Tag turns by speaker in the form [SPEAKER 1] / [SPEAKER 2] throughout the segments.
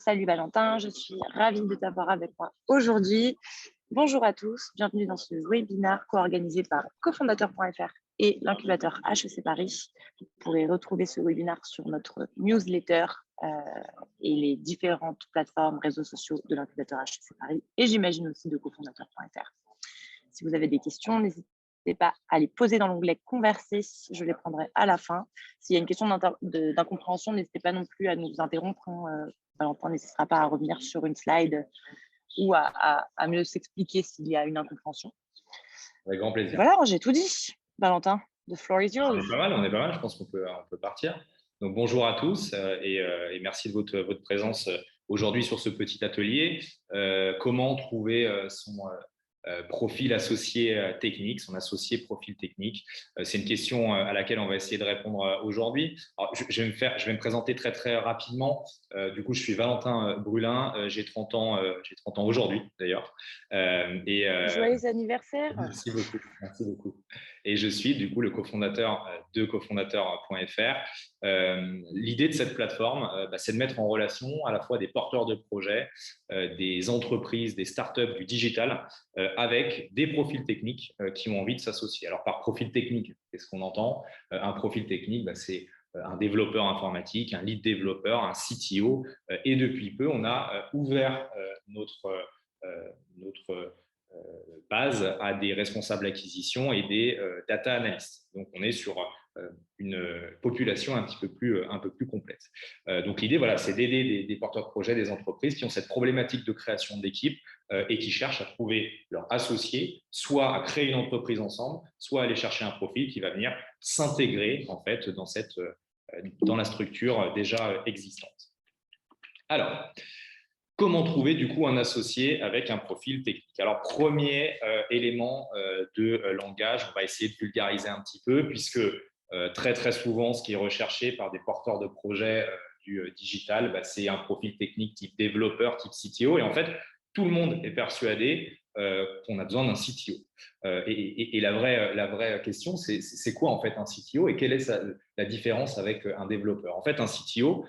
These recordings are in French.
[SPEAKER 1] Salut Valentin, je suis ravie de t'avoir avec moi aujourd'hui. Bonjour à tous, bienvenue dans ce webinaire co-organisé par cofondateur.fr et l'incubateur HEC Paris. Vous pourrez retrouver ce webinaire sur notre newsletter et les différentes plateformes, réseaux sociaux de l'incubateur HEC Paris et j'imagine aussi de cofondateur.fr. Si vous avez des questions, n'hésitez pas à les poser dans l'onglet Converser, je les prendrai à la fin. S'il y a une question d'incompréhension, n'hésitez pas non plus à nous interrompre. Valentin n'hésitera pas à revenir sur une slide ou à mieux s'expliquer s'il y a une incompréhension.
[SPEAKER 2] Avec grand plaisir.
[SPEAKER 1] Voilà, j'ai tout dit. Valentin, the floor is yours.
[SPEAKER 2] On est pas mal, je pense qu'on peut partir. Donc, bonjour à tous et merci de votre présence aujourd'hui sur ce petit atelier. Comment trouver son profil associé technique, son associé profil technique. C'est une question à laquelle on va essayer de répondre aujourd'hui. Alors, je vais me présenter très très rapidement. Du coup, je suis Valentin Brulin, j'ai 30 ans aujourd'hui d'ailleurs.
[SPEAKER 1] Joyeux anniversaire.
[SPEAKER 2] Merci beaucoup. Et je suis du coup le cofondateur de cofondateur.fr. L'idée de cette plateforme, c'est de mettre en relation à la fois des porteurs de projets, des entreprises, des startups du digital, avec des profils techniques qui ont envie de s'associer. Alors par profil technique, qu'est-ce qu'on entend? Un profil technique, c'est un développeur informatique, un lead développeur, un CTO, et depuis peu, on a ouvert notre base à des responsables acquisition et des data analysts. Donc, on est sur une population un peu plus complète. Donc, l'idée, voilà, c'est d'aider des porteurs de projets, des entreprises qui ont cette problématique de création d'équipe et qui cherchent à trouver leur associé, soit à créer une entreprise ensemble, soit à aller chercher un profil qui va venir s'intégrer en fait dans la structure déjà existante. Alors, comment trouver du coup un associé avec un profil technique? Alors, premier élément de langage, on va essayer de vulgariser un petit peu puisque très très souvent, ce qui est recherché par des porteurs de projets du digital, c'est un profil technique type développeur, type CTO. Et en fait, tout le monde est persuadé qu'on a besoin d'un CTO. Et la vraie question, c'est quoi en fait un CTO et quelle est la différence avec un développeur? En fait, un CTO,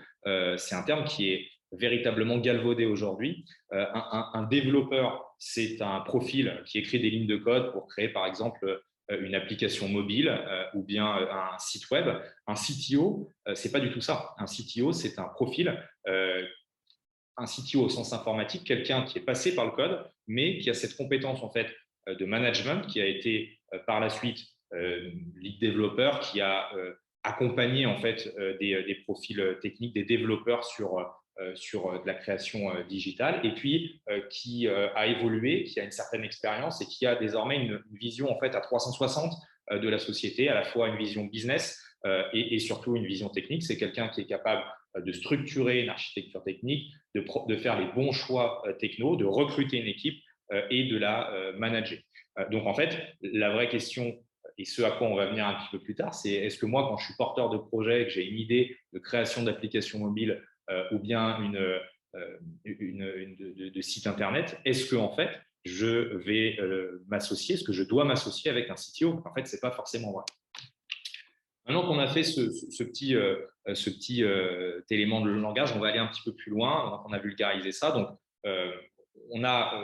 [SPEAKER 2] c'est un terme qui est véritablement galvaudé aujourd'hui. Un développeur, c'est un profil qui écrit des lignes de code pour créer, par exemple, une application mobile ou bien un site web. Un CTO, c'est pas du tout ça. Un CTO, c'est un profil, un CTO au sens informatique, quelqu'un qui est passé par le code, mais qui a cette compétence en fait de management, qui a été par la suite lead développeur, qui a accompagné en fait des profils techniques, des développeurs sur de la création digitale, et puis qui a évolué, qui a une certaine expérience et qui a désormais une vision en fait à 360 de la société, à la fois une vision business et surtout une vision technique. C'est quelqu'un qui est capable de structurer une architecture technique, de faire les bons choix techno, de recruter une équipe et de la manager. Donc en fait, la vraie question, et ce à quoi on va venir un petit peu plus tard, c'est est-ce que moi, quand je suis porteur de projet, que j'ai une idée de création d'applications mobiles ou bien de site internet, est-ce que en fait, je vais m'associer, est-ce que je dois m'associer avec un CTO? En fait, ce n'est pas forcément vrai. Maintenant qu'on a fait ce petit élément de langage, on va aller un petit peu plus loin. On a vulgarisé ça. Donc, on a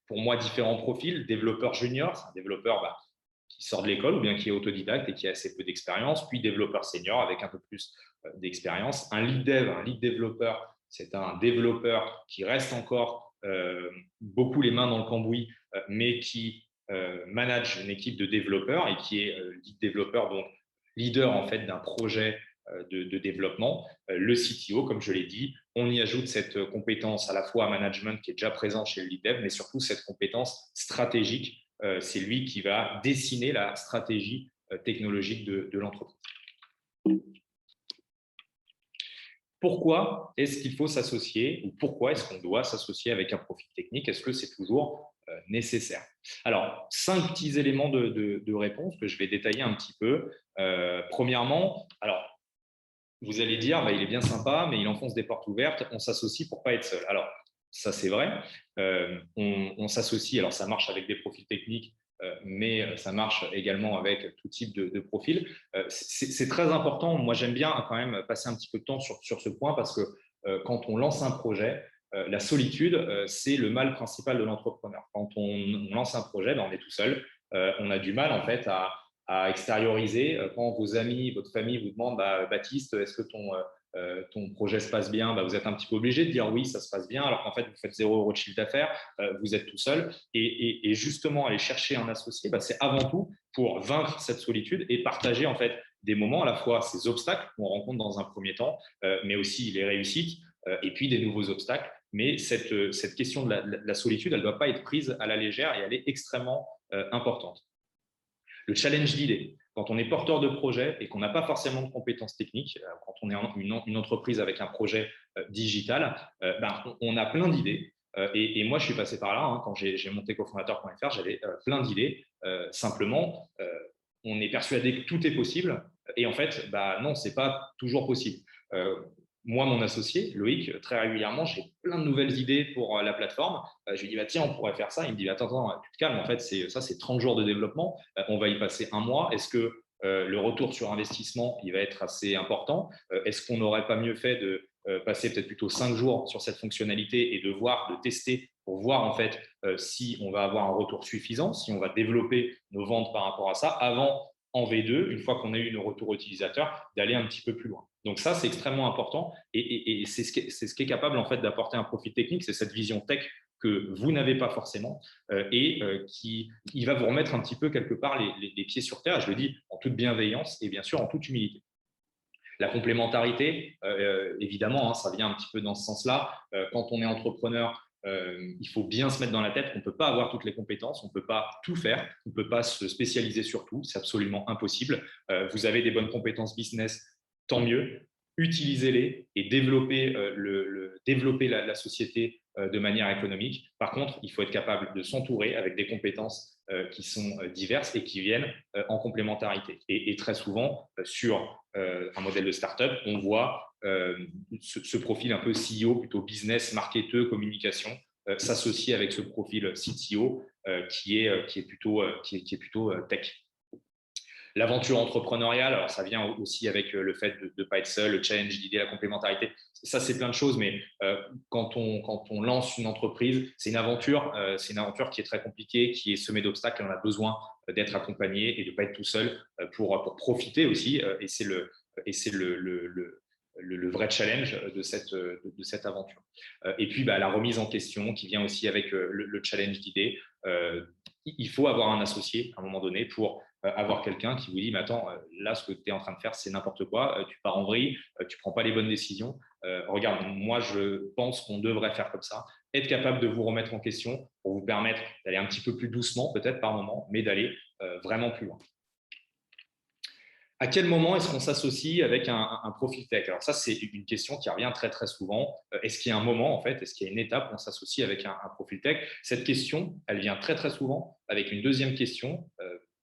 [SPEAKER 2] pour moi différents profils. Développeur junior, c'est un développeur qui sort de l'école ou bien qui est autodidacte et qui a assez peu d'expérience. Puis développeur senior avec un peu plus d'expérience. Un lead dev, un lead développeur, c'est un développeur qui reste encore beaucoup les mains dans le cambouis, mais qui manage une équipe de développeurs et qui est lead développeur, donc leader en fait d'un projet de développement. Le CTO, comme je l'ai dit, on y ajoute cette compétence à la fois management qui est déjà présente chez le lead dev, mais surtout cette compétence stratégique. C'est lui qui va dessiner la stratégie technologique de l'entreprise. Pourquoi est-ce qu'il faut s'associer ou pourquoi est-ce qu'on doit s'associer avec un profil technique? Est-ce que c'est toujours nécessaire? Alors, 5 petits éléments de réponse que je vais détailler un petit peu. Premièrement, alors, vous allez dire, il est bien sympa, mais il enfonce des portes ouvertes, on s'associe pour ne pas être seul. Alors, ça c'est vrai, on s'associe, alors ça marche avec des profils techniques, mais ça marche également avec tout type de profil. C'est très important, moi j'aime bien quand même passer un petit peu de temps sur ce point parce que quand on lance un projet, la solitude, c'est le mal principal de l'entrepreneur. Quand on lance un projet, on est tout seul. On a du mal en fait à extérioriser. Quand vos amis, votre famille vous demandent Baptiste, est-ce que ton projet se passe bien, vous êtes un petit peu obligé de dire oui, ça se passe bien, alors qu'en fait, vous faites 0 € de chiffre d'affaires, vous êtes tout seul. Et justement, aller chercher un associé, c'est avant tout pour vaincre cette solitude et partager en fait des moments, à la fois ces obstacles qu'on rencontre dans un premier temps, mais aussi les réussites, et puis des nouveaux obstacles. Mais cette question de la solitude, elle ne doit pas être prise à la légère et elle est extrêmement importante. Le challenge d'idées. Quand on est porteur de projet et qu'on n'a pas forcément de compétences techniques, quand on est une entreprise avec un projet digital, on a plein d'idées. Et moi, je suis passé par là. Quand j'ai monté cofondateur.fr, j'avais plein d'idées. Simplement, on est persuadé que tout est possible. Et en fait, non, ce n'est pas toujours possible. Moi, mon associé, Loïc, très régulièrement, j'ai plein de nouvelles idées pour la plateforme. Je lui dis, tiens, on pourrait faire ça. Il me dit, attends, tu te calmes. En fait, ça, c'est 30 jours de développement. On va y passer un mois. Est-ce que le retour sur investissement, il va être assez important? Est-ce qu'on n'aurait pas mieux fait de passer peut-être plutôt 5 jours sur cette fonctionnalité et de tester pour voir en fait si on va avoir un retour suffisant, si on va développer nos ventes par rapport à ça, avant en V2, une fois qu'on a eu nos retours utilisateurs, d'aller un petit peu plus loin. Donc ça, c'est extrêmement important et c'est ce qui est capable en fait d'apporter un profil technique, c'est cette vision tech que vous n'avez pas forcément qui va vous remettre un petit peu quelque part les pieds sur terre. Je le dis en toute bienveillance et bien sûr en toute humilité. La complémentarité, évidemment, ça vient un petit peu dans ce sens-là. Quand on est entrepreneur, il faut bien se mettre dans la tête qu'on ne peut pas avoir toutes les compétences, on ne peut pas tout faire, on ne peut pas se spécialiser sur tout, c'est absolument impossible. Vous avez des bonnes compétences business, tant mieux, utilisez-les et développez la société de manière économique. Par contre, il faut être capable de s'entourer avec des compétences qui sont diverses et qui viennent en complémentarité. Et très souvent, sur un modèle de start-up, on voit ce profil un peu CEO, plutôt business, marketeur, communication, s'associer avec ce profil CTO qui est plutôt tech. L'aventure entrepreneuriale, alors ça vient aussi avec le fait de ne pas être seul, le challenge d'idées, la complémentarité. Ça, c'est plein de choses, mais quand on lance une entreprise, c'est une aventure qui est très compliquée, qui est semée d'obstacles. On a besoin d'être accompagné et de ne pas être tout seul pour profiter aussi. Et c'est le vrai challenge de cette aventure. Et puis, la remise en question qui vient aussi avec le challenge d'idées. Il faut avoir un associé à un moment donné pour avoir quelqu'un qui vous dit, mais attends, là, ce que tu es en train de faire, c'est n'importe quoi, tu pars en vrille, tu ne prends pas les bonnes décisions. Regarde, moi, je pense qu'on devrait faire comme ça. Être capable de vous remettre en question pour vous permettre d'aller un petit peu plus doucement, peut-être par moment, mais d'aller vraiment plus loin. À quel moment est-ce qu'on s'associe avec un profil tech? Alors ça, c'est une question qui revient très, très souvent. Est-ce qu'il y a un moment, en fait, est-ce qu'il y a une étape où on s'associe avec un profil tech? Cette question, elle vient très, très souvent avec une deuxième question.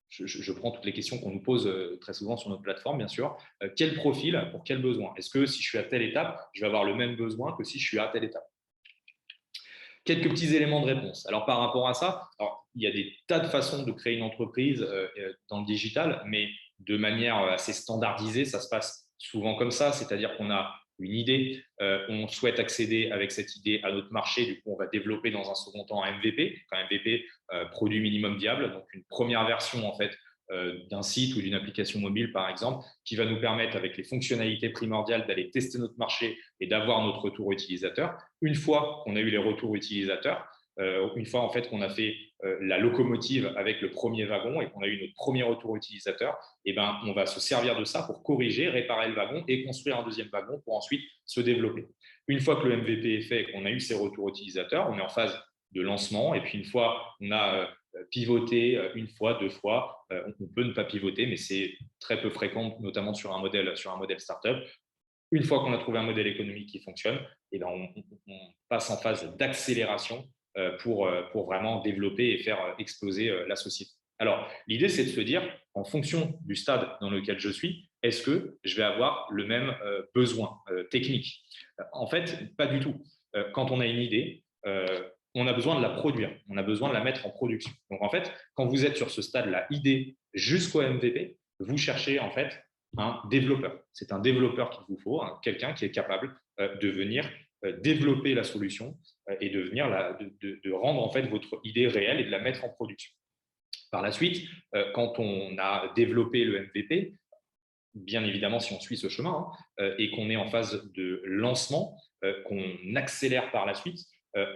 [SPEAKER 2] Je prends toutes les questions qu'on nous pose très souvent sur notre plateforme, bien sûr. Quel profil pour quel besoin? Est-ce que si je suis à telle étape, je vais avoir le même besoin que si je suis à telle étape? Quelques petits éléments de réponse. Alors, par rapport à ça, il y a des tas de façons de créer une entreprise dans le digital, mais de manière assez standardisée, ça se passe souvent comme ça, c'est-à-dire qu'on a une idée, on souhaite accéder avec cette idée à notre marché, du coup on va développer dans un second temps un MVP, un MVP produit minimum viable, donc une première version en fait d'un site ou d'une application mobile par exemple, qui va nous permettre avec les fonctionnalités primordiales d'aller tester notre marché et d'avoir notre retour utilisateur. Une fois qu'on a eu les retours utilisateurs, une fois en fait qu'on a fait la locomotive avec le premier wagon et qu'on a eu notre premier retour utilisateur, on va se servir de ça pour corriger, réparer le wagon et construire un deuxième wagon pour ensuite se développer. Une fois que le MVP est fait et qu'on a eu ces retours utilisateurs, on est en phase de lancement et puis une fois qu'on a pivoté une fois, 2 fois, on peut ne pas pivoter, mais c'est très peu fréquent, notamment sur un modèle startup. Une fois qu'on a trouvé un modèle économique qui fonctionne, on passe en phase d'accélération pour vraiment développer et faire exploser la société. Alors, l'idée, c'est de se dire, en fonction du stade dans lequel je suis, est-ce que je vais avoir le même besoin technique? En fait, pas du tout. Quand on a une idée, on a besoin de la produire, on a besoin de la mettre en production. Donc, en fait, quand vous êtes sur ce stade-là, idée jusqu'au MVP, vous cherchez en fait un développeur. C'est un développeur qu'il vous faut, quelqu'un qui est capable de venir développer la solution et de rendre en fait votre idée réelle et de la mettre en production. Par la suite, quand on a développé le MVP, bien évidemment, si on suit ce chemin et qu'on est en phase de lancement, qu'on accélère par la suite,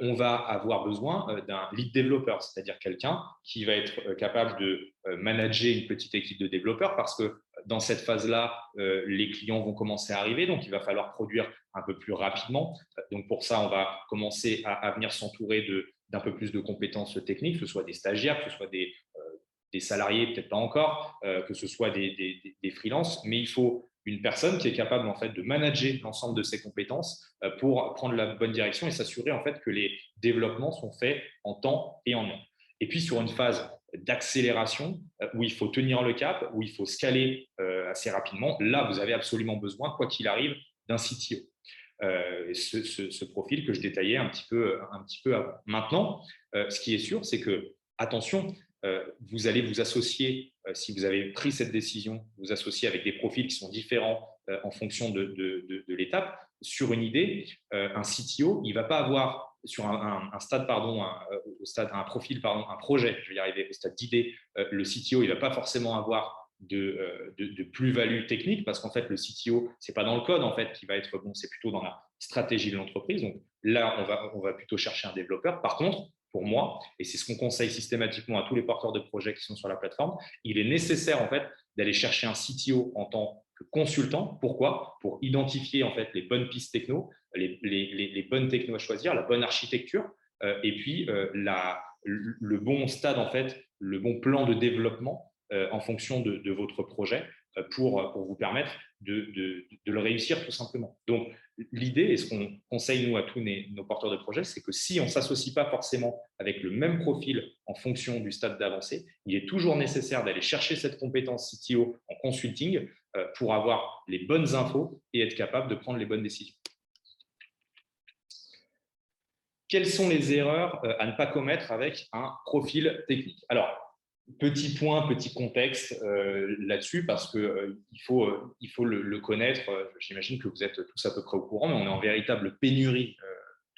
[SPEAKER 2] on va avoir besoin d'un lead développeur, c'est-à-dire quelqu'un qui va être capable de manager une petite équipe de développeurs parce que dans cette phase-là, les clients vont commencer à arriver, donc il va falloir produire un peu plus rapidement. Donc pour ça, on va commencer à venir s'entourer d'un peu plus de compétences techniques, que ce soit des stagiaires, que ce soit des salariés, peut-être pas encore, que ce soit des freelances, mais il faut une personne qui est capable en fait de manager l'ensemble de ses compétences pour prendre la bonne direction et s'assurer en fait que les développements sont faits en temps et en heure. Et puis sur une phase d'accélération où il faut tenir le cap, où il faut scaler assez rapidement, là vous avez absolument besoin, quoi qu'il arrive, d'un CTO. Ce profil que je détaillais un petit peu avant. Maintenant, ce qui est sûr, c'est que, attention, vous allez vous associer, si vous avez pris cette décision, vous associer avec des profils qui sont différents en fonction de l'étape. Sur une idée, un CTO, il ne va pas avoir, sur un stade, pardon, un profil, pardon, un projet, je vais y arriver, au stade d'idée, le CTO, il ne va pas forcément avoir de plus-value technique parce qu'en fait, le CTO, ce n'est pas dans le code en fait, qui va être bon, c'est plutôt dans la stratégie de l'entreprise. Donc là, on va plutôt chercher un développeur. Par contre, pour moi, et c'est ce qu'on conseille systématiquement à tous les porteurs de projets qui sont sur la plateforme, il est nécessaire en fait d'aller chercher un CTO en tant que consultant. Pourquoi? Pour identifier en fait les bonnes pistes techno, les bonnes techno à choisir, la bonne architecture, et puis le bon stade en fait, le bon plan de développement en fonction de votre projet pour vous permettre de le réussir tout simplement. Donc, l'idée, et ce qu'on conseille nous à tous nos porteurs de projets, c'est que si on ne s'associe pas forcément avec le même profil en fonction du stade d'avancée, il est toujours nécessaire d'aller chercher cette compétence CTO en consulting pour avoir les bonnes infos et être capable de prendre les bonnes décisions. Quelles sont les erreurs à ne pas commettre avec un profil technique? Alors, petit point, petit contexte là-dessus, parce qu'il faut le connaître. J'imagine que vous êtes tous à peu près au courant, mais on est en véritable pénurie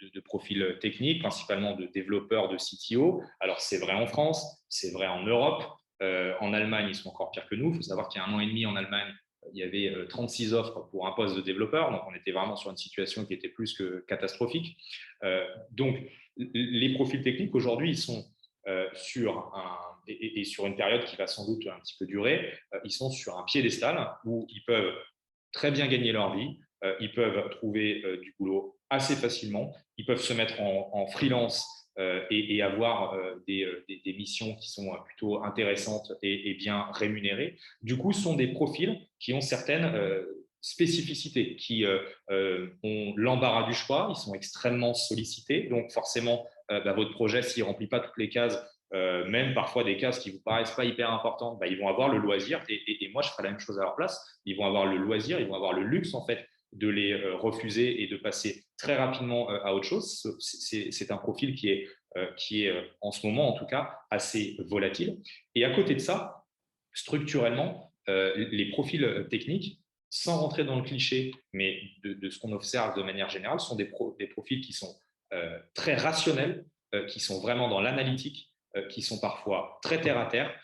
[SPEAKER 2] de profils techniques, principalement de développeurs, de CTO. Alors, c'est vrai en France, c'est vrai en Europe. En Allemagne, ils sont encore pires que nous. Il faut savoir qu'il y a 1 an et demi en Allemagne, il y avait 36 offres pour un poste de développeur. Donc, on était vraiment sur une situation qui était plus que catastrophique. Donc, les profils techniques, aujourd'hui, ils sont sur une période qui va sans doute un petit peu durer, ils sont sur un piédestal où ils peuvent très bien gagner leur vie, ils peuvent trouver du boulot assez facilement, ils peuvent se mettre en freelance et avoir des missions qui sont plutôt intéressantes et bien rémunérées. Du coup, ce sont des profils qui ont certaines spécificités, qui ont l'embarras du choix, ils sont extrêmement sollicités, donc forcément, votre projet, s'il ne remplit pas toutes les cases, même parfois des cases qui ne vous paraissent pas hyper importantes, ils vont avoir le loisir, et moi je ferai la même chose à leur place, ils vont avoir le loisir, ils vont avoir le luxe en fait de les refuser et de passer très rapidement à autre chose. C'est un profil qui est en ce moment en tout cas assez volatile. Et à côté de ça, structurellement, les profils techniques, sans rentrer dans le cliché, mais de ce qu'on observe de manière générale, sont des profils qui sont très rationnels, qui sont vraiment dans l'analytique, qui sont parfois très terre à terre.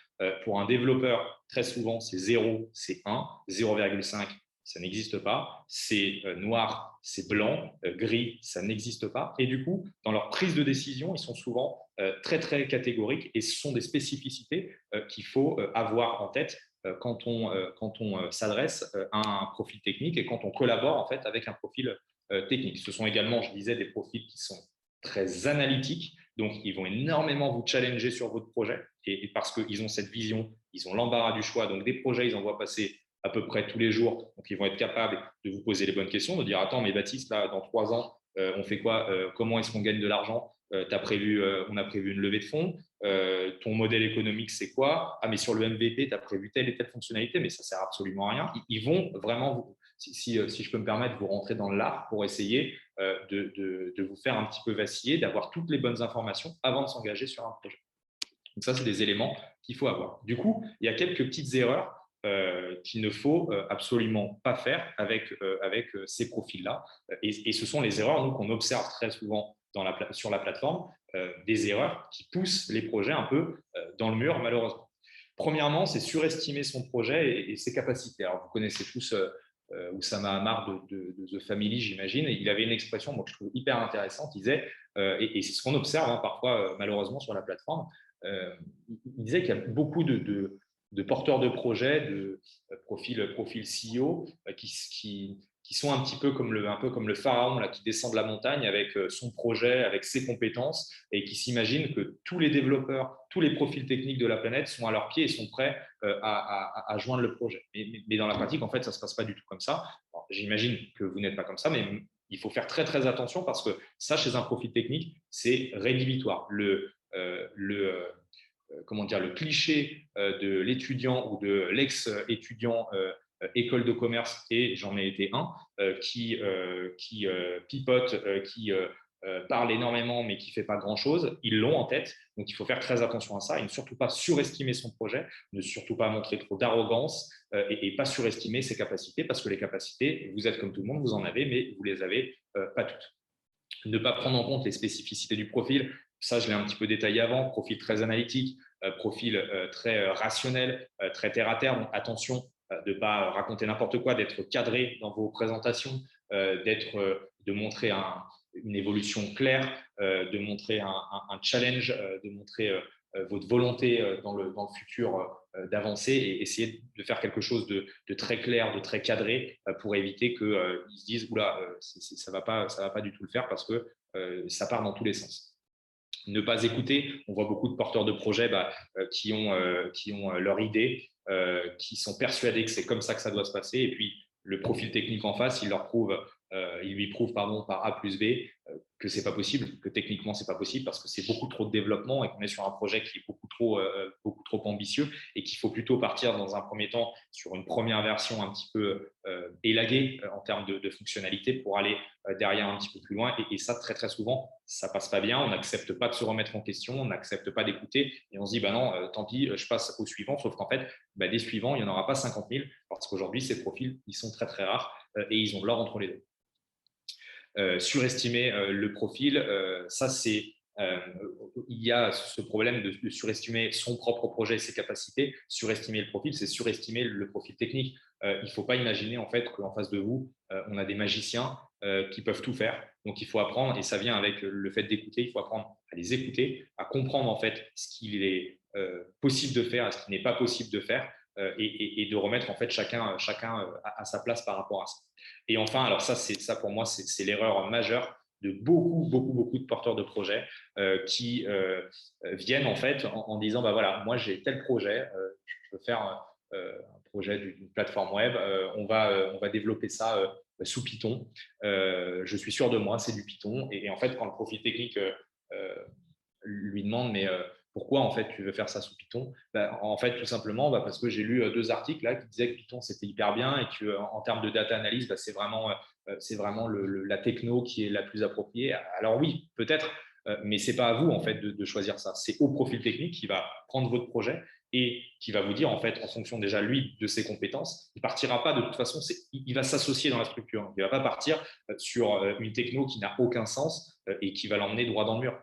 [SPEAKER 2] Pour un développeur, très souvent, c'est 0, c'est 1, 0,5, ça n'existe pas. C'est noir, c'est blanc, gris, ça n'existe pas. Et du coup, dans leur prise de décision, ils sont souvent très, très catégoriques et ce sont des spécificités qu'il faut avoir en tête quand on s'adresse à un profil technique et quand on collabore en fait avec un profil technique. Ce sont également, je disais, des profils qui sont très analytiques, donc ils vont énormément vous challenger sur votre projet et parce qu'ils ont cette vision, ils ont l'embarras du choix, donc des projets, ils en voient passer à peu près tous les jours, donc ils vont être capables de vous poser les bonnes questions, de dire attends mais Baptiste, là, dans 3 ans, on fait quoi, comment est-ce qu'on gagne de l'argent, on a prévu une levée de fonds, ton modèle économique c'est quoi, ah mais sur le MVP tu as prévu telle et telle fonctionnalité, mais ça sert absolument à rien. Ils vont vraiment vous, si je peux me permettre, vous rentrer dans l'art pour essayer de vous faire un petit peu vaciller, d'avoir toutes les bonnes informations avant de s'engager sur un projet. Donc ça, c'est des éléments qu'il faut avoir. Du coup, il y a quelques petites erreurs qu'il ne faut absolument pas faire avec ces profils-là. Et ce sont les erreurs qu'on observe très souvent sur la plateforme, des erreurs qui poussent les projets un peu dans le mur, malheureusement. Premièrement, c'est surestimer son projet et ses capacités. Alors, vous connaissez tous Oussama Ammar de The Family, j'imagine. Il avait une expression que je trouve hyper intéressante. Il disait, et c'est ce qu'on observe parfois, malheureusement, sur la plateforme, il disait qu'il y a beaucoup de porteurs de projets, de profils CEO, qui sont un peu comme le pharaon là, qui descend de la montagne avec son projet, avec ses compétences, et qui s'imaginent que tous les développeurs, tous les profils techniques de la planète sont à leurs pieds et sont prêts à joindre le projet. Mais dans la pratique, en fait, ça ne se passe pas du tout comme ça. J'imagine que vous n'êtes pas comme ça, mais il faut faire très, très attention parce que ça, chez un profil technique, c'est rédhibitoire. Comment dire, le cliché de l'étudiant ou de l'ex-étudiant école de commerce, et j'en ai été un, qui pipote, qui parle énormément mais qui ne fait pas grand-chose, ils l'ont en tête. Donc, il faut faire très attention à ça et ne surtout pas surestimer son projet, ne surtout pas montrer trop d'arrogance et pas surestimer ses capacités parce que les capacités, vous êtes comme tout le monde, vous en avez, mais vous ne les avez pas toutes. Ne pas prendre en compte les spécificités du profil. Ça, je l'ai un petit peu détaillé avant. Profil très analytique, profil très rationnel, très terre-à-terre. Donc, attention de ne pas raconter n'importe quoi, d'être cadré dans vos présentations, de montrer une évolution claire, de montrer un challenge, de montrer votre volonté dans le futur d'avancer et essayer de faire quelque chose de très clair, de très cadré pour éviter qu'ils se disent « Oula, ça ne va pas du tout le faire parce que ça part dans tous les sens ». Ne pas écouter. On voit beaucoup de porteurs de projets qui ont leur idée, qui sont persuadés que c'est comme ça que ça doit se passer. Et puis, le profil technique en face, il lui prouve par A plus B que c'est pas possible, que techniquement c'est pas possible parce que c'est beaucoup trop de développement et qu'on est sur un projet qui est beaucoup trop ambitieux et qu'il faut plutôt partir dans un premier temps sur une première version un petit peu élaguée en termes de fonctionnalité pour aller derrière un petit peu plus loin. Et ça, très très souvent, ça passe pas bien. On n'accepte pas de se remettre en question, on n'accepte pas d'écouter et on se dit bah non, tant pis, je passe au suivant. Sauf qu'en fait, des suivants, il n'y en aura pas 50 000 parce qu'aujourd'hui, ces profils, ils sont très très rares et ils ont l'or entre les deux. Surestimer le profil, ça c'est il y a ce problème de surestimer son propre projet et ses capacités. Surestimer le profil, c'est surestimer le profil technique. Il ne faut pas imaginer en fait qu'en face de vous, on a des magiciens qui peuvent tout faire. Donc il faut apprendre, et ça vient avec le fait d'écouter, il faut apprendre à les écouter, à comprendre en fait ce qu'il est possible de faire et ce qui n'est pas possible de faire, et de remettre en fait chacun à sa place par rapport à ça. Et enfin, alors ça pour moi, c'est l'erreur majeure de beaucoup de porteurs de projets qui viennent en fait en disant bah voilà, moi j'ai tel projet, je veux faire un projet d'une plateforme web, on va développer ça sous Python. Je suis sûr de moi, c'est du Python. Et en fait, quand le profil technique lui demande mais pourquoi en fait tu veux faire ça sous Python, en fait tout simplement parce que j'ai lu 2 articles là qui disaient que Python c'était hyper bien et que en termes de data analyse c'est vraiment la techno qui est la plus appropriée. Alors oui, peut-être, mais c'est pas à vous en fait de choisir ça. C'est au profil technique qui va prendre votre projet et qui va vous dire en fait en fonction déjà lui de ses compétences. Il partira pas de toute façon, il va s'associer dans la structure. Il va pas partir sur une techno qui n'a aucun sens et qui va l'emmener droit dans le mur.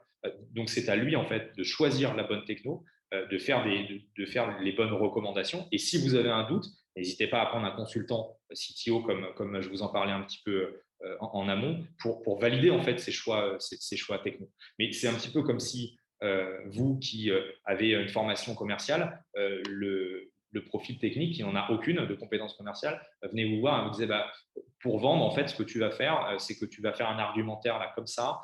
[SPEAKER 2] Donc, c'est à lui, en fait, de choisir la bonne techno, de faire les bonnes recommandations. Et si vous avez un doute, n'hésitez pas à prendre un consultant CTO, comme je vous en parlais un petit peu en amont, pour valider, en fait, ces choix techno. Mais c'est un petit peu comme si vous qui avez une formation commerciale, le profil technique, il n'en a aucune de compétences commerciales, venez vous voir et vous disait pour vendre, en fait, ce que tu vas faire, c'est que tu vas faire un argumentaire là, comme ça,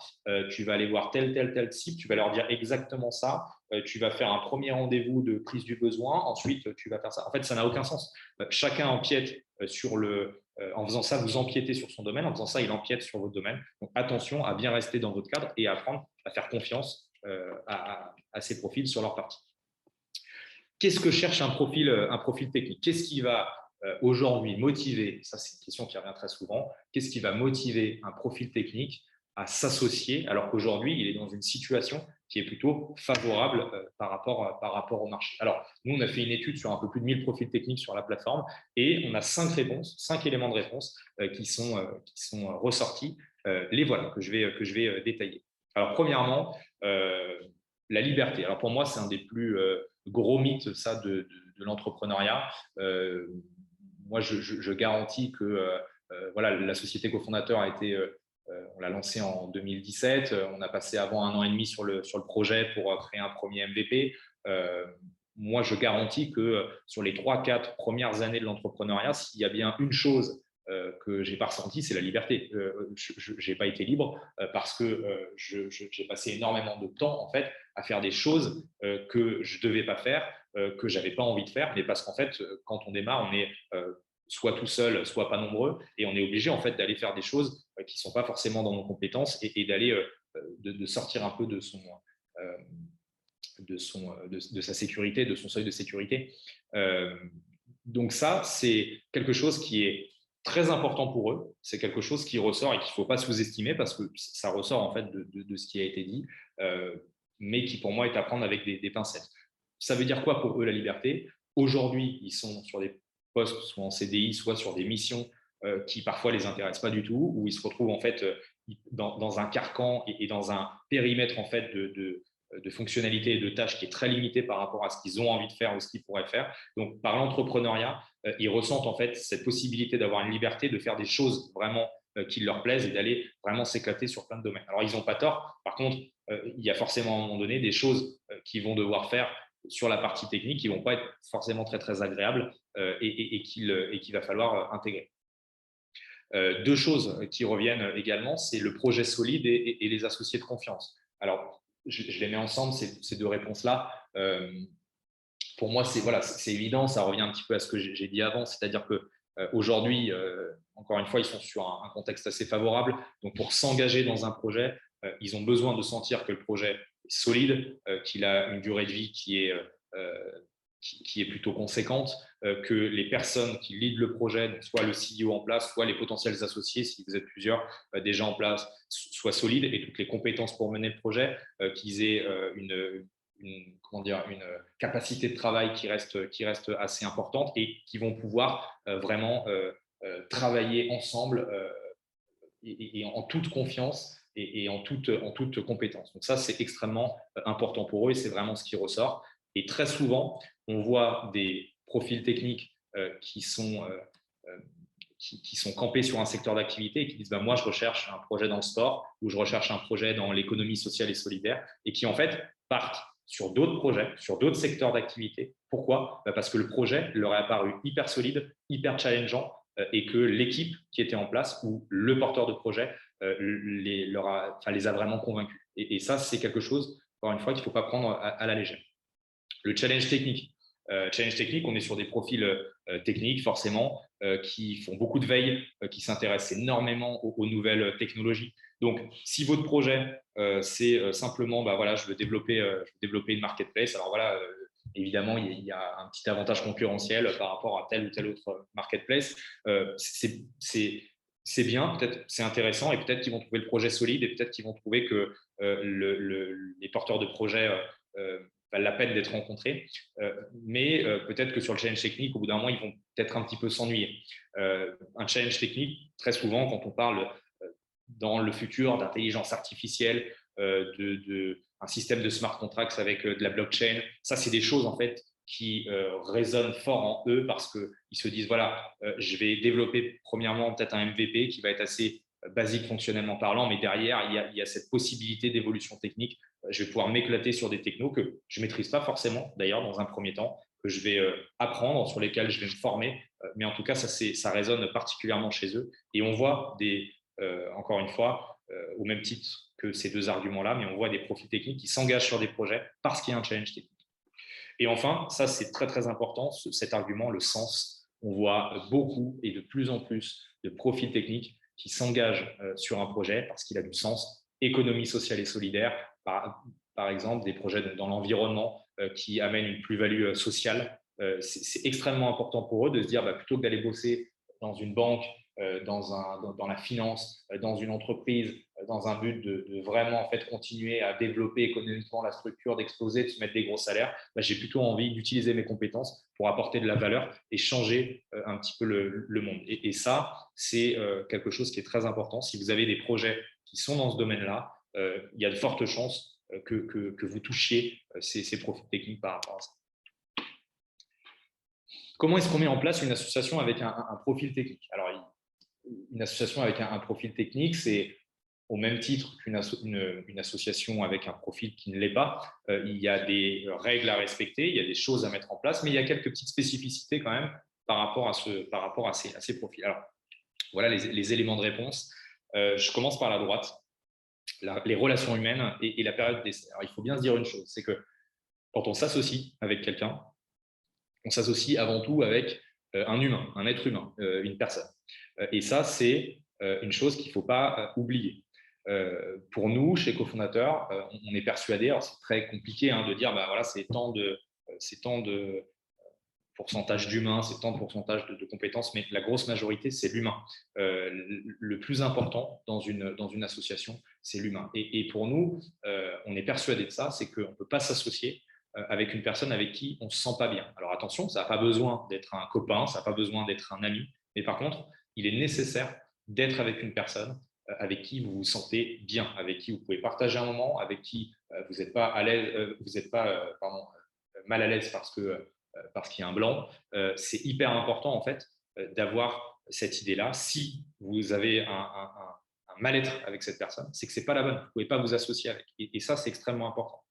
[SPEAKER 2] tu vas aller voir tel cible, tu vas leur dire exactement ça, tu vas faire un premier rendez-vous de prise du besoin, ensuite tu vas faire ça. En fait, ça n'a aucun sens. Chacun empiète en faisant ça, vous empiétez sur son domaine, en faisant ça, il empiète sur votre domaine. Donc attention à bien rester dans votre cadre et à apprendre à faire confiance à ces profils sur leur partie. Qu'est-ce que cherche un profil technique? Qu'est-ce qui va aujourd'hui motiver, ça c'est une question qui revient très souvent, qu'est-ce qui va motiver un profil technique à s'associer alors qu'aujourd'hui il est dans une situation qui est plutôt favorable par rapport au marché. Alors, nous, on a fait une étude sur un peu plus de 1000 profils techniques sur la plateforme et on a 5 éléments de réponse qui sont ressortis. Les voilà, que je vais détailler. Alors, premièrement, la liberté. Alors, pour moi, c'est un des plus gros mythes ça, de l'entrepreneuriat. Moi, je garantis que voilà, la société cofondateur a été… on l'a lancé en 2017. On a passé avant 1 an et demi sur le projet pour créer un premier MVP. Moi, je garantis que sur les 3-4 premières années de l'entrepreneuriat, s'il y a bien une chose que je n'ai pas ressentie, c'est la liberté. Je n'ai pas été libre parce que j'ai passé énormément de temps en fait, à faire des choses que je ne devais pas faire, que je n'avais pas envie de faire, mais parce qu'en fait, quand on démarre, on est soit tout seul, soit pas nombreux, et on est obligé en fait d'aller faire des choses qui ne sont pas forcément dans nos compétences et d'aller de sortir un peu de sa sécurité, de son seuil de sécurité. Donc ça, c'est quelque chose qui est très important pour eux. C'est quelque chose qui ressort et qu'il ne faut pas sous-estimer parce que ça ressort en fait de ce qui a été dit, mais qui pour moi est à prendre avec des pincettes. Ça veut dire quoi pour eux la liberté? Aujourd'hui, ils sont sur des postes, soit en CDI, soit sur des missions qui parfois les intéressent pas du tout, où ils se retrouvent en fait dans un carcan et dans un périmètre en fait de fonctionnalités et de tâches qui est très limité par rapport à ce qu'ils ont envie de faire ou ce qu'ils pourraient faire. Donc, par l'entrepreneuriat, ils ressentent en fait cette possibilité d'avoir une liberté de faire des choses vraiment qui leur plaisent et d'aller vraiment s'éclater sur plein de domaines. Alors, ils n'ont pas tort. Par contre, il y a forcément à un moment donné des choses qu'ils vont devoir faire sur la partie technique qui ne vont pas être forcément très, très agréables et qu'il va falloir intégrer. 2 choses qui reviennent également, c'est le projet solide et les associés de confiance. Alors, je les mets ensemble, ces 2 réponses-là. Pour moi, c'est évident, ça revient un petit peu à ce que j'ai dit avant, c'est-à-dire qu'aujourd'hui, encore une fois, ils sont sur un contexte assez favorable. Donc, pour s'engager dans un projet, ils ont besoin de sentir que le projet est solide, qu'il a une durée de vie qui est plutôt conséquente, que les personnes qui leadent le projet, donc soit le CEO en place, soit les potentiels associés, si vous êtes plusieurs déjà en place, soient solides et toutes les compétences pour mener le projet, qu'ils aient une capacité de travail qui reste assez importante et qui vont pouvoir vraiment travailler ensemble et en toute confiance et en toute compétence. Donc ça, c'est extrêmement important pour eux et c'est vraiment ce qui ressort. Et très souvent, on voit des profils techniques qui sont campés sur un secteur d'activité et qui disent moi, je recherche un projet dans le sport ou je recherche un projet dans l'économie sociale et solidaire et qui, en fait, partent sur d'autres projets, sur d'autres secteurs d'activité. Pourquoi? Parce que le projet leur est apparu hyper solide, hyper challengeant et que l'équipe qui était en place ou le porteur de projet les a vraiment convaincus. Et ça, c'est quelque chose, encore une fois, qu'il ne faut pas prendre à la légère. Le challenge technique. On est sur des profils techniques, forcément, qui font beaucoup de veille, qui s'intéressent énormément aux nouvelles technologies. Donc, si votre projet, c'est simplement, voilà, je veux développer une marketplace, alors voilà, évidemment, il y a un petit avantage concurrentiel par rapport à telle ou telle autre marketplace. C'est bien, peut-être c'est intéressant et peut-être qu'ils vont trouver le projet solide et peut-être qu'ils vont trouver que les porteurs de projets valent la peine d'être rencontrés. Mais peut-être que sur le challenge technique, au bout d'un moment, ils vont peut-être un petit peu s'ennuyer. Un challenge technique, très souvent, quand on parle dans le futur d'intelligence artificielle, un système de smart contracts avec de la blockchain, ça, c'est des choses en fait qui résonnent fort en eux parce qu'ils se disent voilà, je vais développer premièrement peut-être un MVP qui va être assez basique fonctionnellement parlant, mais derrière, il y a cette possibilité d'évolution technique. Je vais pouvoir m'éclater sur des technos que je ne maîtrise pas forcément, d'ailleurs, dans un premier temps, que je vais apprendre, sur lesquels je vais me former. Mais en tout cas, ça résonne particulièrement chez eux. Et on voit encore une fois, au même titre que ces 2 arguments-là, mais on voit des profils techniques qui s'engagent sur des projets parce qu'il y a un challenge technique. Et enfin, ça c'est très très important, cet argument, le sens. On voit beaucoup et de plus en plus de profils techniques qui s'engagent sur un projet parce qu'il a du sens. Économie sociale et solidaire, par exemple, des projets dans l'environnement qui amènent une plus-value sociale. C'est extrêmement important pour eux de se dire plutôt que d'aller bosser dans une banque dans la finance, dans une entreprise, dans un but de vraiment en fait, continuer à développer économiquement la structure, d'exploser, de se mettre des gros salaires, j'ai plutôt envie d'utiliser mes compétences pour apporter de la valeur et changer un petit peu le monde. Et ça, c'est quelque chose qui est très important. Si vous avez des projets qui sont dans ce domaine-là, il y a de fortes chances que vous touchiez ces profils techniques par rapport à ça. Comment est-ce qu'on met en place une association avec un profil technique? Alors, une association avec un profil technique, c'est au même titre qu'une association avec un profil qui ne l'est pas. Il y a des règles à respecter, il y a des choses à mettre en place, mais il y a quelques petites spécificités quand même par rapport à ces profils. Alors, voilà les éléments de réponse. Je commence par la droite, les relations humaines et la période d'essai. Alors, il faut bien se dire une chose, c'est que quand on s'associe avec quelqu'un, on s'associe avant tout avec un humain, un être humain, une personne. Et ça, c'est une chose qu'il ne faut pas oublier. Pour nous, chez cofondateurs, on est persuadé, alors c'est très compliqué de dire voilà, c'est tant de pourcentage d'humains, c'est tant de pourcentage de compétences, mais la grosse majorité, c'est l'humain. Le plus important dans une association, c'est l'humain. Et pour nous, on est persuadé de ça, c'est qu'on ne peut pas s'associer avec une personne avec qui on ne se sent pas bien. Alors attention, ça n'a pas besoin d'être un copain, ça n'a pas besoin d'être un ami, mais par contre, il est nécessaire d'être avec une personne avec qui vous vous sentez bien, avec qui vous pouvez partager un moment, avec qui vous n'êtes pas à l'aise, vous n'êtes pas mal à l'aise parce qu'il y a un blanc. C'est hyper important en fait d'avoir cette idée-là. Si vous avez un mal-être avec cette personne, c'est que c'est pas la bonne. Vous ne pouvez pas vous associer avec. Et ça, c'est extrêmement important.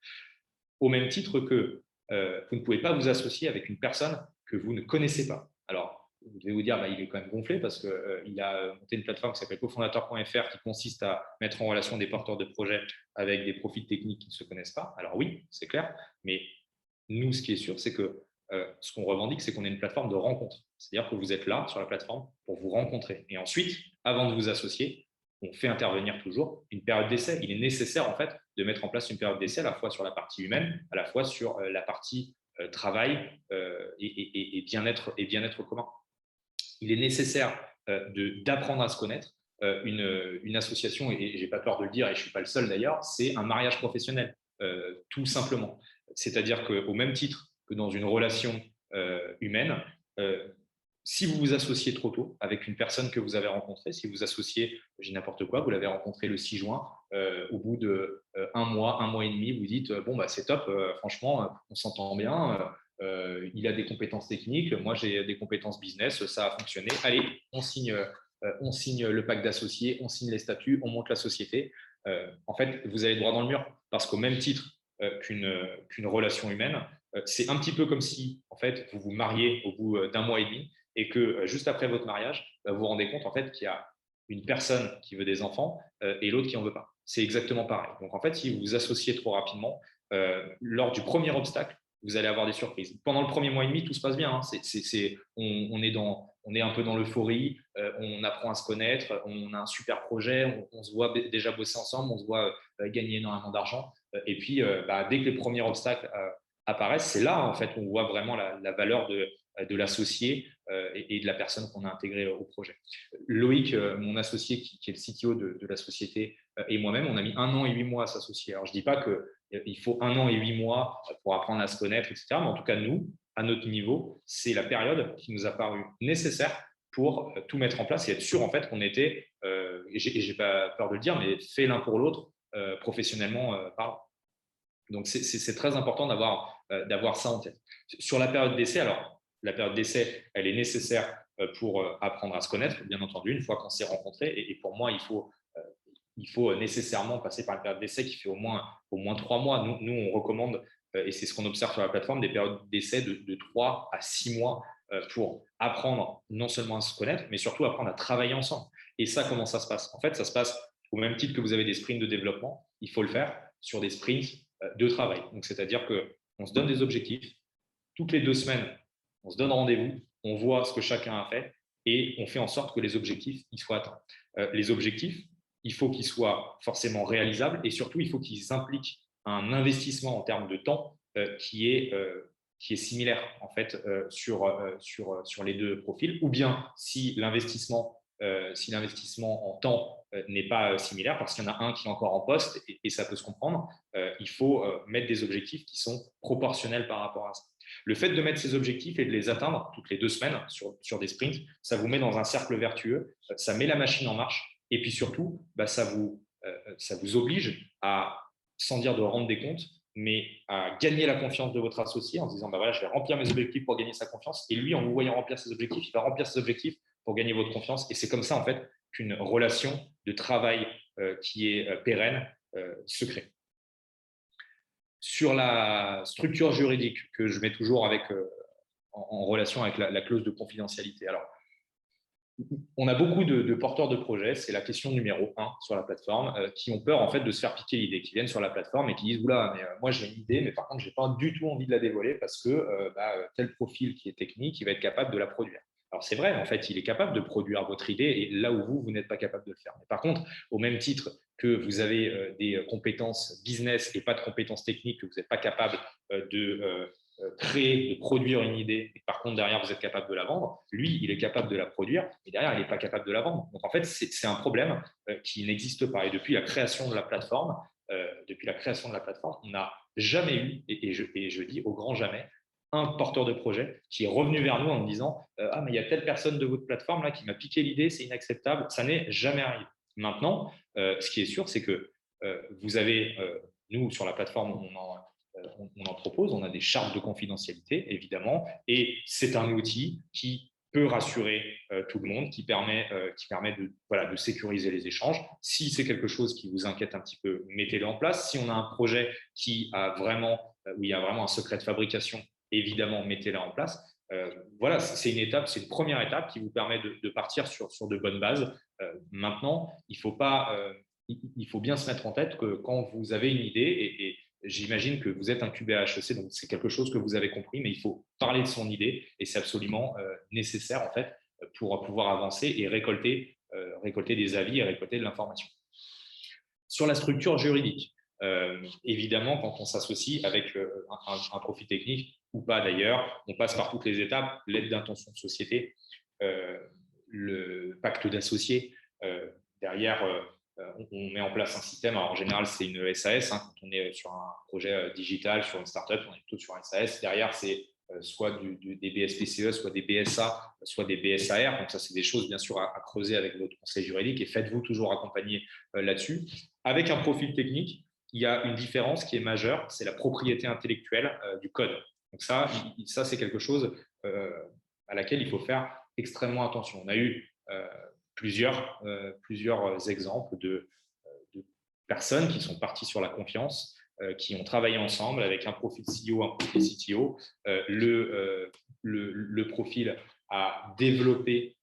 [SPEAKER 2] Au même titre que vous ne pouvez pas vous associer avec une personne que vous ne connaissez pas. Alors, vous devez vous dire, il est quand même gonflé parce qu'il a monté une plateforme qui s'appelle cofondateur.fr qui consiste à mettre en relation des porteurs de projets avec des profils techniques qui ne se connaissent pas. Alors oui, c'est clair, mais nous, ce qui est sûr, c'est que ce qu'on revendique, c'est qu'on est une plateforme de rencontre. C'est-à-dire que vous êtes là sur la plateforme pour vous rencontrer. Et ensuite, avant de vous associer, on fait intervenir toujours une période d'essai. Il est nécessaire en fait de mettre en place une période d'essai à la fois sur la partie humaine, à la fois sur la partie travail et bien-être commun. Il est nécessaire d'apprendre à se connaître. Une association, et je n'ai pas peur de le dire, et je ne suis pas le seul d'ailleurs, c'est un mariage professionnel, tout simplement. C'est-à-dire qu'au même titre que dans une relation humaine, si vous vous associez trop tôt avec une personne que vous avez rencontrée, si vous associez, j'ai n'importe quoi, vous l'avez rencontré le 6 juin, au bout d'un mois et demi, vous dites c'est top, franchement, on s'entend bien, il a des compétences techniques, moi j'ai des compétences business, ça a fonctionné, allez, on signe le pacte d'associés, on signe les statuts, on monte la société. En fait, vous allez droit dans le mur parce qu'au même titre qu'une relation humaine, c'est un petit peu comme si en fait, vous vous mariez au bout d'un mois et demi et que juste après votre mariage, vous vous rendez compte en fait, qu'il y a une personne qui veut des enfants et l'autre qui n'en veut pas. C'est exactement pareil. Donc en fait, si vous vous associez trop rapidement, lors du premier obstacle, vous allez avoir des surprises. Pendant le premier mois et demi, tout se passe bien. On est un peu dans l'euphorie, on apprend à se connaître, on a un super projet, on se voit déjà bosser ensemble, on se voit gagner énormément d'argent. Et puis, dès que les premiers obstacles apparaissent, c'est là en fait on voit vraiment la valeur de l'associé et de la personne qu'on a intégrée au projet. Loïc, mon associé qui est le CTO de la société, et moi-même, on a mis 1 an et 8 mois à s'associer. Alors, je ne dis pas qu'il faut 1 an et 8 mois pour apprendre à se connaître, etc. Mais en tout cas, nous, à notre niveau, c'est la période qui nous a paru nécessaire pour tout mettre en place et être sûr en fait qu'on était, et j'ai pas peur de le dire, mais fait l'un pour l'autre professionnellement parlant. Donc, c'est très important d'avoir ça en tête. Sur la période d'essai, alors, la période d'essai, elle est nécessaire pour apprendre à se connaître, bien entendu, une fois qu'on s'est rencontrés. Et pour moi, il faut nécessairement passer par une période d'essai qui fait au moins 3 mois. Nous, on recommande, et c'est ce qu'on observe sur la plateforme, des périodes d'essai de 3 à 6 mois pour apprendre non seulement à se connaître, mais surtout apprendre à travailler ensemble. Et ça, comment ça se passe? En fait, ça se passe au même titre que vous avez des sprints de développement. Il faut le faire sur des sprints de travail. Donc, c'est-à-dire qu'on se donne des objectifs. Toutes les 2 semaines, on se donne rendez-vous, on voit ce que chacun a fait et on fait en sorte que les objectifs ils soient atteints. Les objectifs, il faut qu'ils soient forcément réalisables et surtout, il faut qu'ils impliquent un investissement en termes de temps qui est similaire en fait sur les deux profils. Ou bien, si l'investissement si l'investissement en temps n'est pas similaire, parce qu'il y en a un qui est encore en poste, et ça peut se comprendre, il faut mettre des objectifs qui sont proportionnels par rapport à ça. Le fait de mettre ces objectifs et de les atteindre toutes les 2 semaines sur des sprints, ça vous met dans un cercle vertueux, ça met la machine en marche, et puis surtout, ça vous oblige à, sans dire de rendre des comptes, mais à gagner la confiance de votre associé en disant voilà, je vais remplir mes objectifs pour gagner sa confiance, et lui, en vous voyant remplir ses objectifs, il va remplir ses objectifs pour gagner votre confiance, et c'est comme ça en fait qu'une relation de travail qui est pérenne se crée. Sur la structure juridique que je mets toujours en relation avec la clause de confidentialité. Alors, on a beaucoup de porteurs de projets, c'est la question numéro 1 sur la plateforme, qui ont peur en fait de se faire piquer l'idée, qui viennent sur la plateforme et qui disent oula, mais moi j'ai une idée, mais par contre j'ai pas du tout envie de la dévoiler parce que tel profil qui est technique, il va être capable de la produire. Alors c'est vrai, en fait, il est capable de produire votre idée, et là où vous n'êtes pas capable de le faire. Mais par contre, au même titre que vous avez des compétences business et pas de compétences techniques, que vous n'êtes pas capable de créer, de produire une idée, et par contre derrière vous êtes capable de la vendre, lui il est capable de la produire, et derrière il n'est pas capable de la vendre. Donc en fait c'est un problème qui n'existe pas. Et depuis la création de la plateforme, on n'a jamais eu, et je dis au grand jamais, un porteur de projet qui est revenu vers nous en nous disant ah mais il y a telle personne de votre plateforme là qui m'a piqué l'idée, c'est inacceptable. Ça n'est jamais arrivé. Maintenant, ce qui est sûr, c'est que vous avez, nous sur la plateforme, on en propose, on a des chartes de confidentialité, évidemment, et c'est un outil qui peut rassurer tout le monde, qui permet de sécuriser les échanges. Si c'est quelque chose qui vous inquiète un petit peu, mettez-le en place. Si on a un projet où il y a vraiment un secret de fabrication, évidemment, mettez-le en place. Voilà, c'est une première étape qui vous permet de partir sur de bonnes bases. Maintenant, il faut bien se mettre en tête que quand vous avez une idée, et j'imagine que vous êtes incubé à HEC, donc c'est quelque chose que vous avez compris, mais il faut parler de son idée, et c'est absolument nécessaire en fait pour pouvoir avancer et récolter des avis et récolter de l'information. Sur la structure juridique, évidemment, quand on s'associe avec un profil technique ou pas d'ailleurs, on passe par toutes les étapes, l'aide d'intention de société, le pacte d'associés, derrière on met en place un système. Alors, en général, c'est une SAS. Quand on est sur un projet digital, sur une startup, on est plutôt sur un SAS. Derrière, c'est soit des BSPCE, soit des BSA, soit des BSAR. Donc, ça, c'est des choses, bien sûr, à creuser avec votre conseil juridique, et faites-vous toujours accompagner là-dessus. Avec un profil technique, il y a une différence qui est majeure, c'est la propriété intellectuelle du code. Donc, ça c'est quelque chose à laquelle il faut faire extrêmement attention. On a eu plusieurs exemples de personnes qui sont parties sur la confiance, qui ont travaillé ensemble avec un profil CEO, un profil CTO. Le profil a développé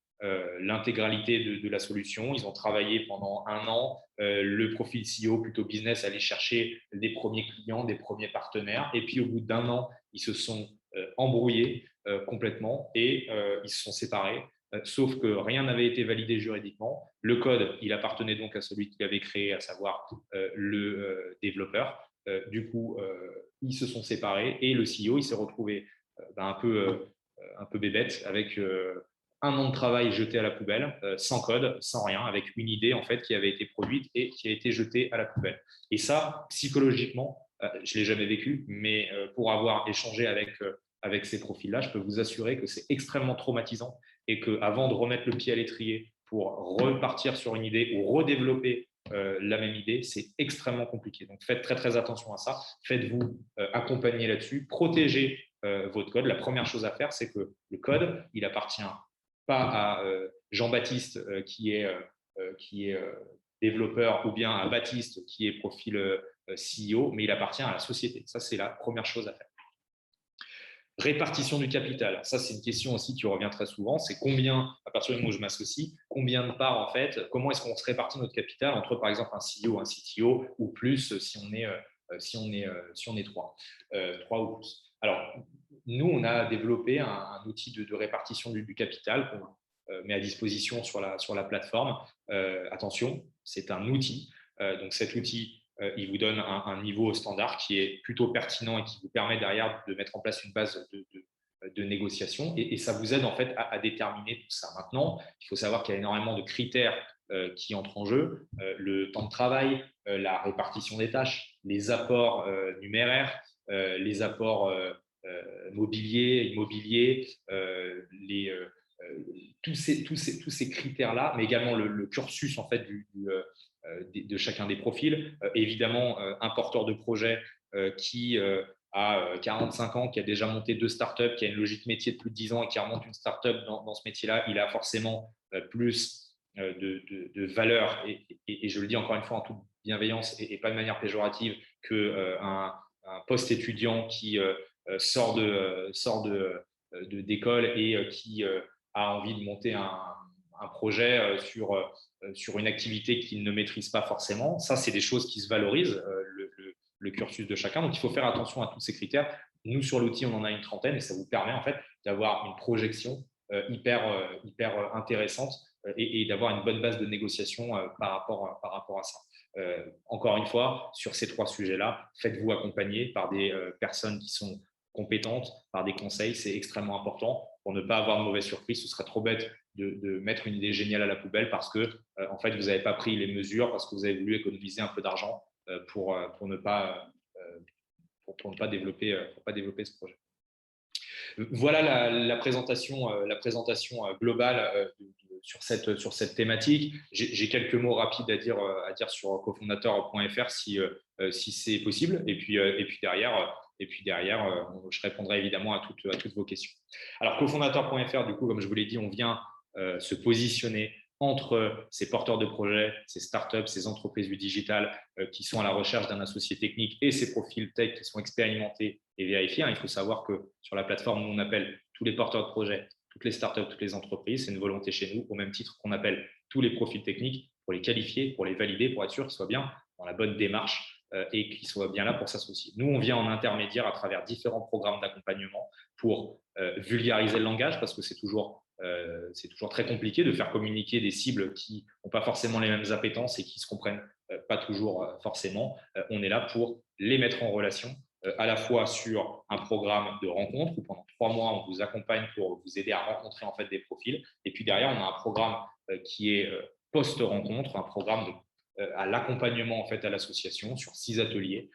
[SPEAKER 2] l'intégralité de la solution. Ils ont travaillé pendant 1 an. Le profil CEO, plutôt business, allait chercher des premiers clients, des premiers partenaires. Et puis, au bout d'1 an, ils se sont embrouillés complètement, et ils se sont séparés. Sauf que rien n'avait été validé juridiquement. Le code, il appartenait donc à celui qui l'avait créé, à savoir le développeur. Du coup, ils se sont séparés, et le CEO, il s'est retrouvé un peu bébête, avec 1 an de travail jeté à la poubelle, sans code, sans rien, avec une idée en fait qui avait été produite et qui a été jetée à la poubelle. Et ça, psychologiquement, je ne l'ai jamais vécu, mais pour avoir échangé avec ces profils-là, je peux vous assurer que c'est extrêmement traumatisant, et qu'avant de remettre le pied à l'étrier pour repartir sur une idée ou redévelopper la même idée, c'est extrêmement compliqué. Donc, faites très, très attention à ça. Faites-vous accompagner là-dessus. Protégez votre code. La première chose à faire, c'est que le code, il appartient pas à Jean-Baptiste qui est développeur, ou bien à Baptiste qui est profil CEO, mais il appartient à la société. Ça, c'est la première chose à faire. Répartition du capital, ça c'est une question aussi qui revient très souvent, c'est combien, à partir du moment où je m'associe, combien de parts en fait, comment est-ce qu'on se répartit notre capital entre par exemple un CEO, un CTO, ou plus si on est 3 ou plus. Alors nous on a développé un outil de répartition du capital qu'on met à disposition sur la plateforme. Attention, c'est un outil, donc cet outil il vous donne un niveau standard qui est plutôt pertinent et qui vous permet derrière de mettre en place une base de négociation et ça vous aide en fait à déterminer tout ça. Maintenant, il faut savoir qu'il y a énormément de critères qui entrent en jeu, le temps de travail, la répartition des tâches, les apports numéraires, les apports immobiliers, tous ces critères-là, mais également le cursus en fait de chacun des profils. Évidemment, un porteur de projet qui a 45 ans, qui a déjà monté 2 startups, qui a une logique métier de plus de 10 ans et qui remonte une startup dans ce métier-là, il a forcément plus de valeur, et je le dis encore une fois en toute bienveillance et pas de manière péjorative, qu'un post-étudiant qui sort d'école et qui a envie de monter un projet sur une activité qu'il ne maîtrise pas forcément. Ça, c'est des choses qui se valorisent, le cursus de chacun. Donc, il faut faire attention à tous ces critères. Nous, sur l'outil, on en a une trentaine et ça vous permet en fait d'avoir une projection hyper intéressante et d'avoir une bonne base de négociation par rapport à ça. Encore une fois, sur ces 3 sujets-là, faites-vous accompagner par des personnes qui sont compétentes, par des conseils, c'est extrêmement important pour ne pas avoir de mauvaises surprises. Ce serait trop bête de mettre une idée géniale à la poubelle parce que en fait, vous n'avez pas pris les mesures, parce que vous avez voulu économiser un peu d'argent pour ne pas développer ce projet. Voilà la présentation globale sur cette thématique. J'ai quelques mots rapides à dire sur cofondateur.fr si c'est possible. Et puis derrière, je répondrai évidemment à toutes vos questions. Alors, cofondateur.fr, du coup, comme je vous l'ai dit, on vient se positionner entre ces porteurs de projets, ces startups, ces entreprises du digital qui sont à la recherche d'un associé technique et ces profils tech qui sont expérimentés et vérifiés. Il faut savoir que sur la plateforme, nous, on appelle tous les porteurs de projets, toutes les startups, toutes les entreprises. C'est une volonté chez nous, au même titre qu'on appelle tous les profils techniques pour les qualifier, pour les valider, pour être sûr qu'ils soient bien dans la bonne démarche et qu'ils soient bien là pour s'associer. Nous, on vient en intermédiaire à travers différents programmes d'accompagnement pour vulgariser le langage parce que c'est toujours très compliqué de faire communiquer des cibles qui n'ont pas forcément les mêmes appétences et qui ne se comprennent pas toujours forcément. On est là pour les mettre en relation, à la fois sur un programme de rencontre où pendant 3 mois, on vous accompagne pour vous aider à rencontrer en fait des profils. Et puis derrière, on a un programme qui est post-rencontre, un programme à l'accompagnement en fait, à l'association sur 6 ateliers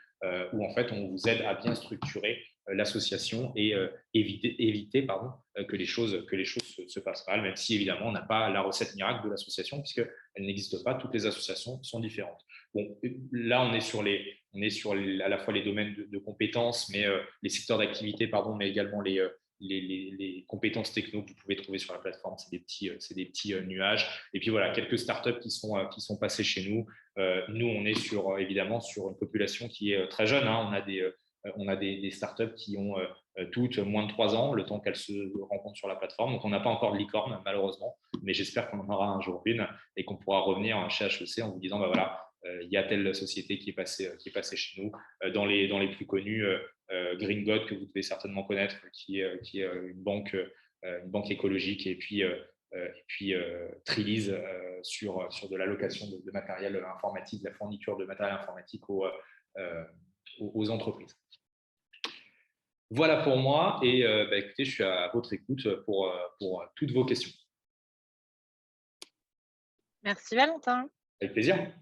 [SPEAKER 2] où en fait, on vous aide à bien structurer l'association et éviter que les choses se passent mal, même si évidemment on n'a pas la recette miracle de l'association puisqu'elle n'existe pas, toutes les associations sont différentes. Bon, là on est sur à la fois les domaines de compétences, mais les secteurs d'activité, mais également les compétences techno que vous pouvez trouver sur la plateforme, c'est des petits nuages. Et puis voilà, quelques startups qui sont passées chez nous. Nous, on est évidemment sur une population qui est très jeune. On a des startups qui ont toutes moins de 3 ans, le temps qu'elles se rencontrent sur la plateforme. Donc, on n'a pas encore de licorne, malheureusement, mais j'espère qu'on en aura un jour une et qu'on pourra revenir chez HEC en vous disant, voilà, il y a telle société qui est passée chez nous. Dans les plus connus, Green God, que vous devez certainement connaître, qui est une banque écologique, et puis Trilise sur de la location de matériel informatique, de la fourniture de matériel informatique aux entreprises. Voilà pour moi et écoutez, je suis à votre écoute pour toutes vos questions.
[SPEAKER 1] Merci Valentin.
[SPEAKER 2] Avec plaisir.